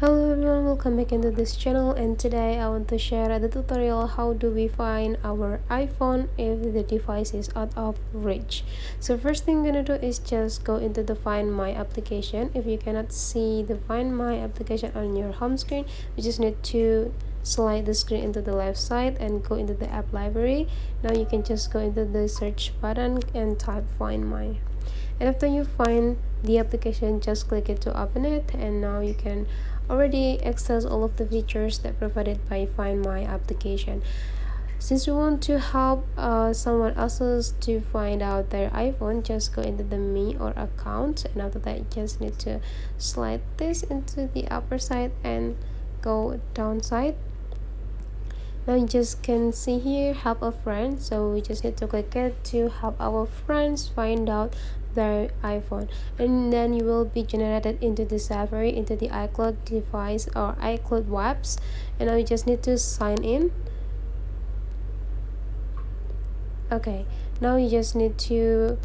Hello everyone, welcome back into this channel, and today I want to share the tutorial how do we find our iPhone if the device is out of reach. So first thing you're gonna do is just go into the Find My application. If you cannot see the Find My application on your home screen, you just need to slide the screen into the left side and go into the app library. Now you can just go into the search button and type Find My, and after you find the application, just click it to open it, and now you can already access all of the features that provided by Find My application. Since we want to help someone else to find out their iPhone, just go into the me or account, and after that you just need to slide this into the upper side and go downside. Now you just can see here help a friend, so we just need to click it to help our friends find out their iPhone, and then you will be generated into the Safari, into the iCloud device or iCloud webs, and now you just need to sign in. Okay, now you just need to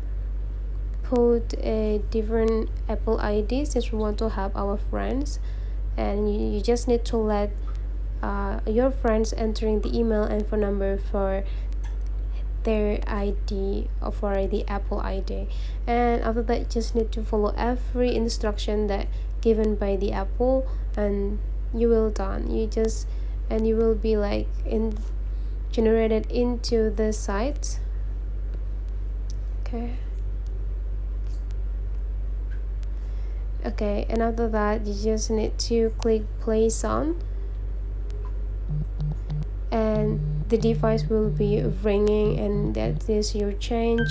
put a different Apple ID since we want to help our friends, and you just need to let your friends entering the email and phone number for their ID or for the Apple ID, and after that you just need to follow every instruction that given by the Apple, and you will done. You will be like generated into the site. Okay, and after that you just need to click play sound, and the device will be ringing, and that is your change,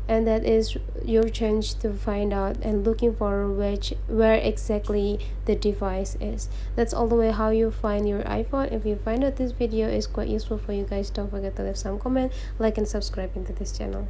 to find out and looking for where exactly the device is. That's all the way how you find your iPhone. If you find out this video is quite useful for you guys, don't forget to leave some comment, like, and subscribe into this channel.